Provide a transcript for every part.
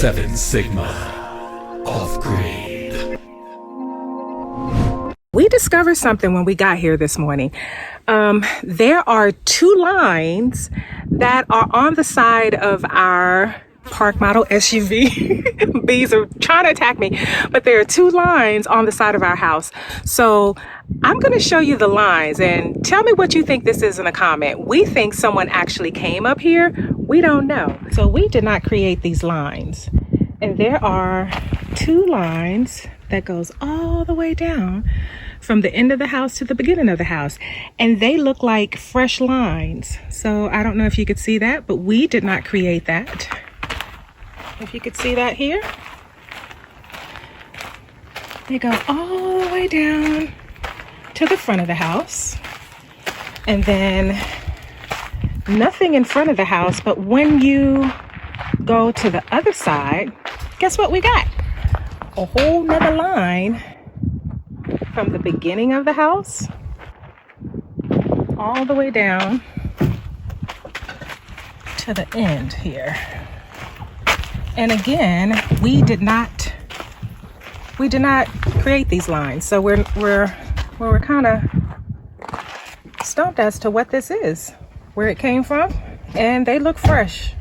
7 Sigma Offgrid. We discovered something when we got here this morning. There are 2 lines that are on the side of our Park model SUV. Bees are trying to attack me, but there are 2 lines on the side of our house. So I'm going to show you the lines and tell me what you think this is in a comment. We think someone actually came up here. We don't know. So we did not create these lines. And there are 2 lines that goes all the way down from the end of the house to the beginning of the house. And they look like fresh lines. So I don't know if you could see that, but we did not create that. If you could see that here. They go all the way down to the front of the house. And then nothing in front of the house, but when you go to the other side, guess what we got? A whole nother line from the beginning of the house all the way down to the end here. And again, we did not create these lines. So we're kind of stumped as to what this is, where it came from, and they look fresh.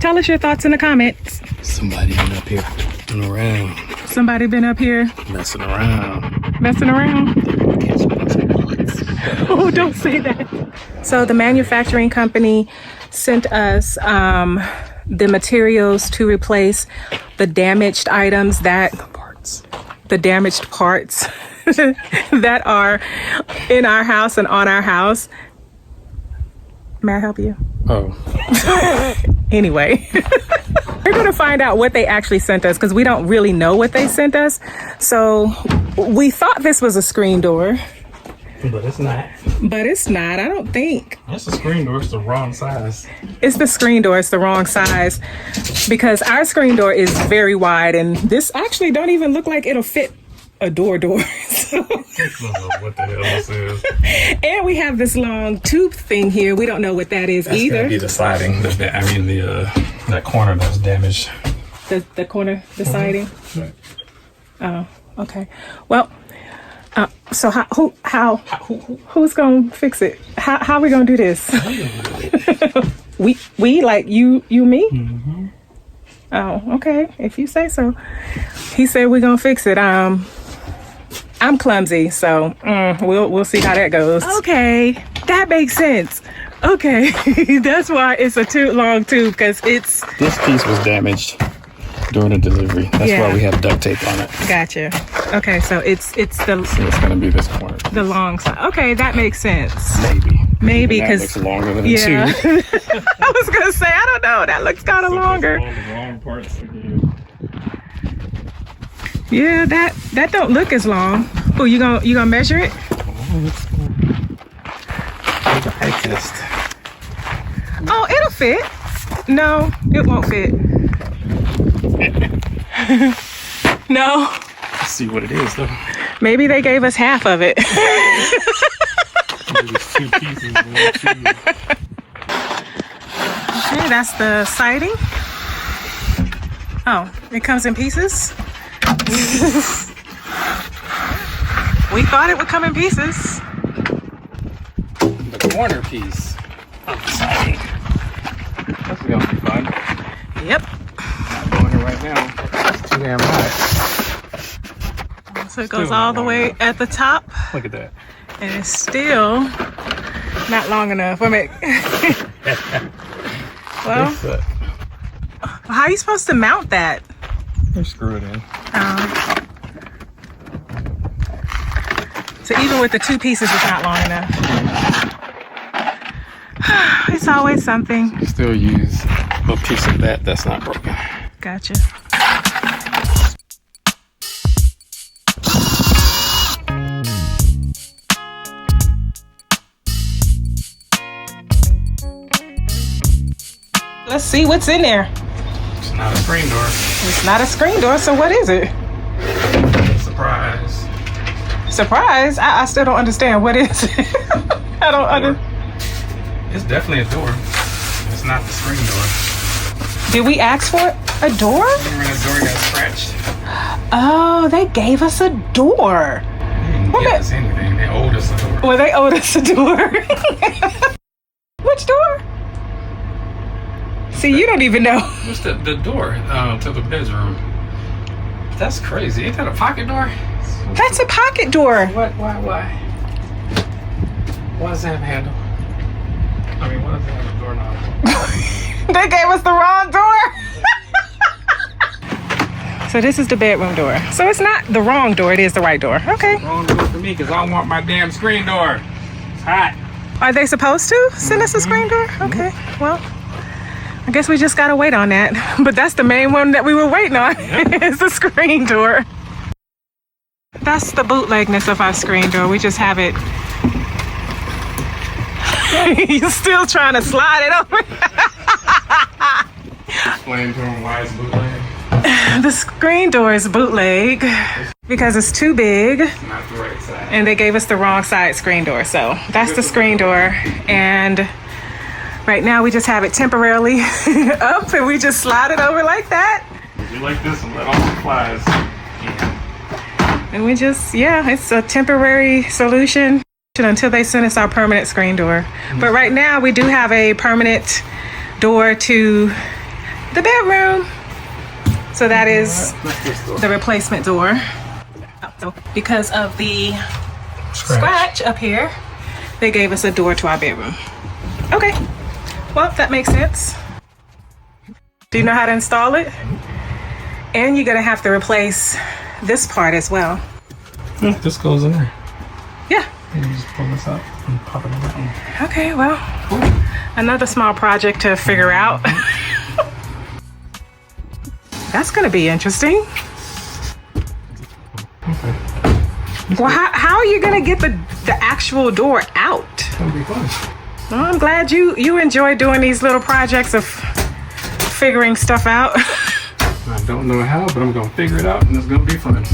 Tell us your thoughts in the comments. Somebody been up here and around. Somebody been up here Messing around. messing around. Oh, don't say that. So the manufacturing company sent us the materials to replace the damaged items the damaged parts that are in our house and on our house. May I help you? Oh. Anyway, we're going to find out what they actually sent us because we don't really know what they sent us. So we thought this was a screen door. But it's not. But it's not, I don't think. It's a screen door. It's the wrong size. It's the screen door. It's the wrong size because our screen door is very wide and this actually don't even look like it'll fit a door. So. I don't know what the hell this is. And we have this long tube thing here. We don't know what that is either. That's gotta be the siding. That corner that's damaged. The corner, the siding. Right. Oh, okay. Well, so who's gonna fix it? How are we gonna do this? we like you, me? Mm-hmm. Oh, okay. If you say so. He said we're gonna fix it. I'm clumsy, so we'll see how that goes. Okay, that makes sense. Okay, that's why it's a long tube because it's. This piece was damaged during the delivery. That's why we have duct tape on it. Gotcha. Okay, so it's So it's gonna be this corner. the long side. Okay, that makes sense. Maybe because looks longer than yeah. the tube. I was gonna say I don't know. That looks kind of longer. All the wrong parts again. Yeah, that don't look as long. Oh, you gonna measure it? I test. Oh, it'll fit. No, it won't fit. No. Let's see what it is though. Maybe they gave us half of it. Maybe it's 2 pieces. 1 tube. Okay, that's the siding. Oh, it comes in pieces. We thought it would come in pieces. The corner piece of the siding. That's gonna be fun. Yep. Not doing it right now. It's too damn high. So it goes all the way at the top, Look at that. and it's still not long enough. I mean, well, how are you supposed to mount that? Just screw it in. So even with the 2 pieces, it's not long enough. It's always something. Still use a piece of that's not broken. Gotcha. Let's see what's in there. It's not a screen door. It's not a screen door, so what is it? Surprise. Surprise? I still don't understand. What is it? I don't understand. It's definitely a door. It's not the screen door. Did we ask for it? A door? Remember that door got scratched? Oh, they gave us a door. They didn't give us anything. They owed us a door. Well, they owed us a door. Which door? See, you don't even know. What's the door to the bedroom? That's crazy. Ain't that a pocket door? That's a pocket door. What? Why? Why does that have a handle? I mean, why does it have a doorknob? They gave us the wrong door. So this is the bedroom door. So it's not the wrong door, it is the right door. Okay. Wrong door for me because I want my damn screen door. It's hot. Are they supposed to send us a screen door? Okay, well, I guess we just gotta wait on that. But that's the main one that we were waiting on, is the screen door. That's the bootlegness of our screen door. We just have it. You're still trying to slide it over. Explain to them why it's bootleg. The screen door is bootleg because it's too big. Not the right side. And they gave us the wrong side screen door. So that's the screen door. And right now we just have it temporarily up and we just slide it over like that. Would you like this and let off the flies? Yeah. And we just, it's a temporary solution until they send us our permanent screen door. But right now we do have a permanent door to the bedroom. So that is the replacement door. So because of the scratch up here, they gave us a door to our bedroom. Okay, well, that makes sense. Do you know how to install it? And you're gonna have to replace this part as well. This goes in there. Yeah. You just pull this out and pop it in that one. Okay, well, another small project to figure out. That's gonna be interesting. Okay. Well, how are you gonna get the actual door out? It's gonna be fun. Well, I'm glad you enjoy doing these little projects of figuring stuff out. I don't know how, but I'm gonna figure it out and it's gonna be fun.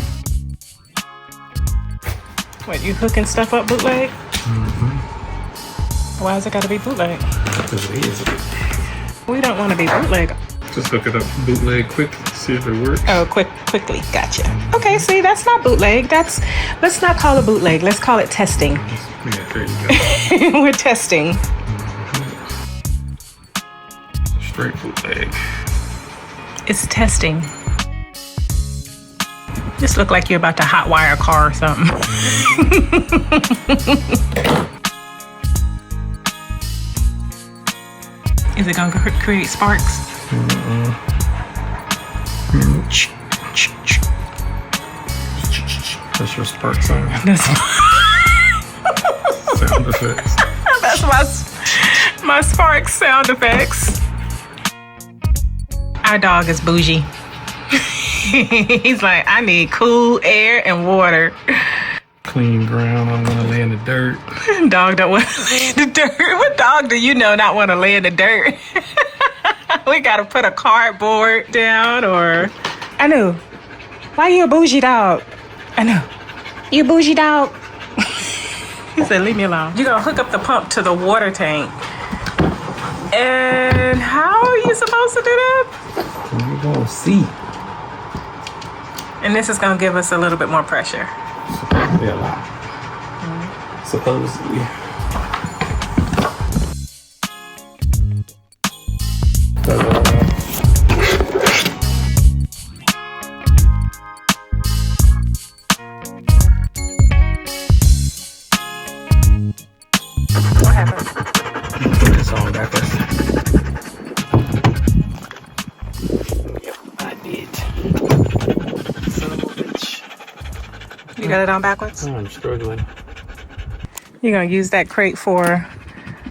What, you hooking stuff up bootleg? Mm-hmm. Why has it gotta be bootleg? Because it is. We don't wanna be bootleg. Just hook it up bootleg quick, see if it works. Oh, quickly, gotcha. Okay, see, that's not bootleg. Let's not call it bootleg. Let's call it testing. Yeah, there you go. We're testing. Straight bootleg. It's testing. Just look like you're about to hotwire a car or something. Is it gonna create sparks? That's your spark sound. Sound effects. That's my sparks sound effects. Our dog is bougie. He's like, I need cool air and water. Clean ground, I don't want to lay in the dirt. Dog don't want to lay in the dirt. What dog do you know not want to lay in the dirt? We gotta put a cardboard down or... I know. Why you a bougie dog? I know. You a bougie dog? He said, leave me alone. You're gonna hook up the pump to the water tank. And how are you supposed to do that? We're gonna see. And this is gonna give us a little bit more pressure. Supposedly a lot. Supposedly. What happened? Put this on backwards. Yep, I did. Son of a bitch. You got it on backwards? I'm struggling. You're gonna use that crate for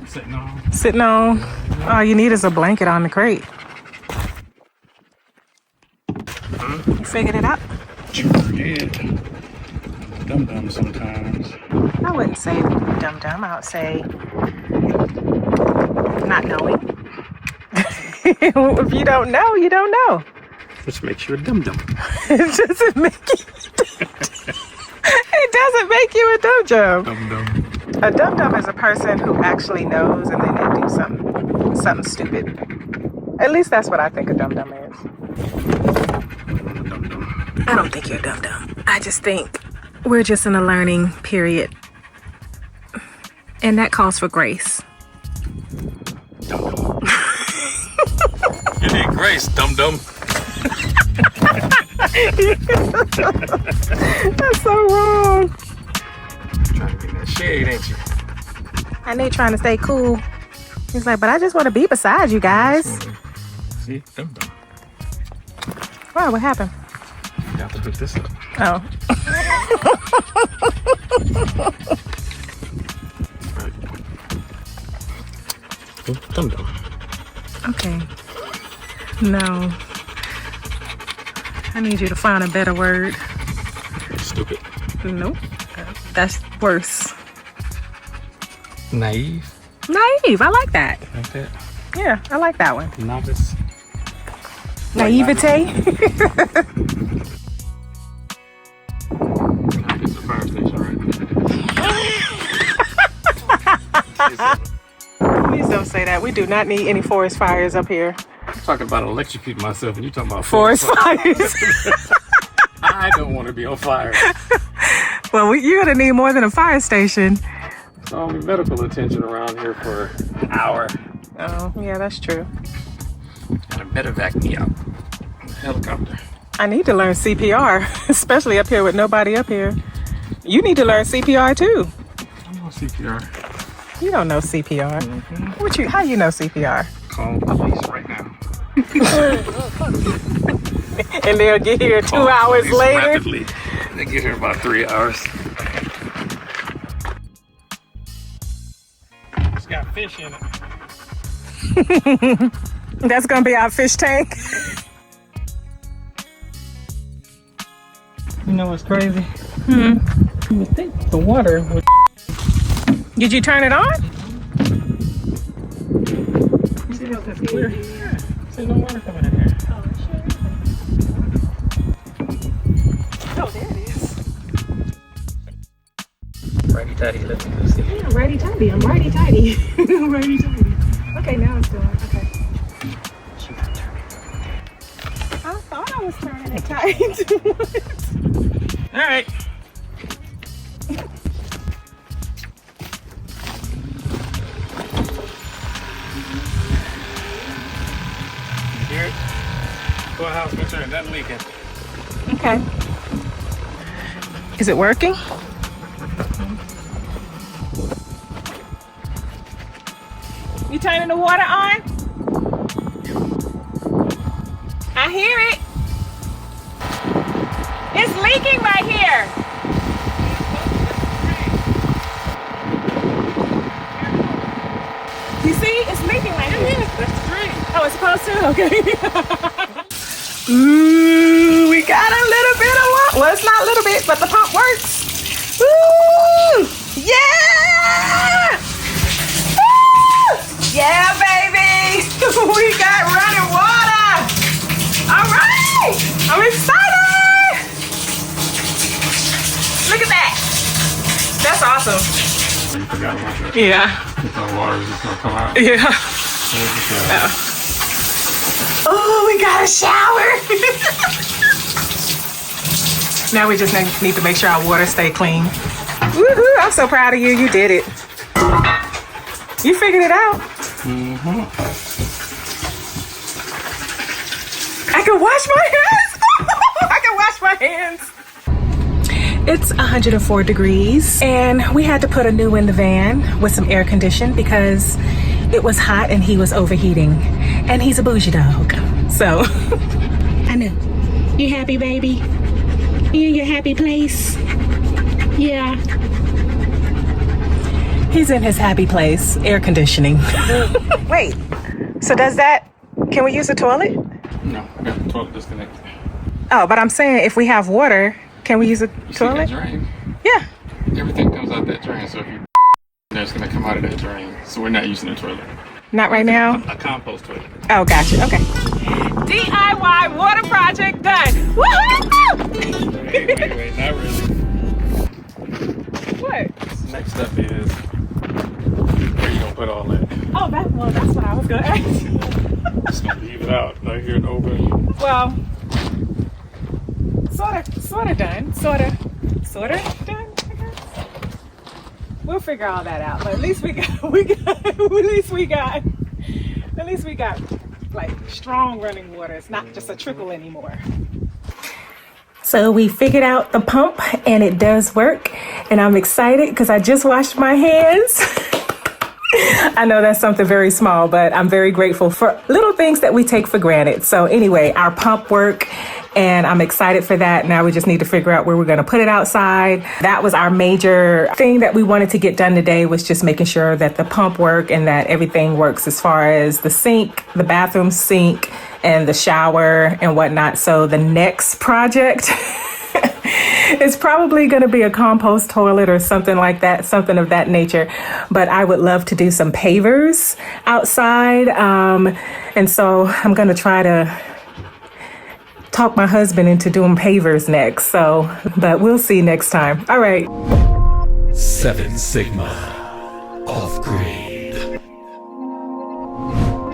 Sitting on. sitting on. All you need is a blanket on the crate. You figured it out? Sure did. Dum-dum sometimes. I wouldn't say dum-dum. I would say not knowing. If you don't know, you don't know. Which makes you a dum-dum. It doesn't make you. It doesn't make you a dum-dum. Dum-dum. A dum-dum is a person who actually knows and then they do something stupid. At least that's what I think a dum-dum is. I don't think you're a dum-dum. I just think we're just in a learning period. And that calls for grace. Dum-dum. You need grace, dum-dum. That's so wrong. Trying to be that shade, ain't you? I know you're trying to stay cool. He's like, but I just want to be beside you guys. See, dum-dum. Wow, what happened? You have to put this up. Oh. Right. Dum-dum. Okay. No. I need you to find a better word. Stupid. Nope. That's worse. Naive. Naive. I like that. Like that. Yeah, I like that one. Novice. Naivete. It's a fire station, right? Please don't say that. We do not need any forest fires up here. I'm talking about electrocuting myself, and you talking about Forest fires. I don't want to be on fire. Well, you're going to need more than a fire station. It's only medical attention around here for an hour. Oh, yeah, that's true. And a medevac me out. Helicopter. I need to learn CPR, especially up here with nobody up here. You need to learn CPR too. I know CPR. You don't know CPR. Mm-hmm. How you know CPR? Call police right now. And they'll get here 2 hours Police later. Rapidly. They get here about 3 hours. It's got fish in it. That's gonna be our fish tank. You know what's crazy? You would think the water would. Did you turn it on? See how that's clear? Yeah. See no water coming in here. Oh, there it is. Righty tighty, let me see. Yeah, righty tighty. I'm righty tighty. Righty tighty. Okay, now it's doing. Okay. I thought I was turning it tight. All right. You hear it? Courthouse concern, nothing leaking. Okay. Is it working? You turning the water on? I hear it. It's leaking right here. You see? It's leaking right here. That's the drain. Oh, it's supposed to? Okay. Ooh, we got a little bit of water. Well, it's not a little bit, but the pump works. Ooh, yeah! Woo! Yeah, baby! We got running water! All right! I'm excited! Look at that! That's awesome. You forgot about that. Yeah. You thought water was just gonna come out. Yeah. Oh, we got a shower! Now we just need to make sure our water stay clean. Woohoo! I'm so proud of you. You did it. You figured it out. Mm-hmm. I can wash my hands. I can wash my hands. It's 104 degrees and we had to put a new in the van with some air condition because it was hot and he was overheating. And he's a bougie dog. So, I know. You happy, baby? You in your happy place? Yeah. He's in his happy place, air conditioning. Wait, so can we use the toilet? No, I got the toilet disconnected. Oh, but I'm saying if we have water, can we use the You toilet? see that drain? Yeah. Everything comes out that drain, so if you it's gonna come out of that drain. So we're not using the toilet. Not right now? A compost toilet. Oh, gotcha. Okay. DIY water project done. Woohoo! Wait, not really. What? Next step is where you gonna put all that? Oh, that's what I was gonna ask. It's gonna even out right here in the open. Well, sort of done. Sort of done, I guess. We'll figure all that out. But at least we got like strong running water. It's not just a trickle anymore. So we figured out the pump and it does work. And I'm excited because I just washed my hands. I know that's something very small, but I'm very grateful for little things that we take for granted. So anyway, our pump worked and I'm excited for that. Now we just need to figure out where we're going to put it outside. That was our major thing that we wanted to get done today, was just making sure that the pump worked and that everything works as far as the sink, the bathroom sink, and the shower and whatnot. So the next project it's probably going to be a compost toilet or something like that, something of that nature. But I would love to do some pavers outside. And so I'm going to try to talk my husband into doing pavers next. So, but we'll see next time. All right. 7 Sigma. Off-grid.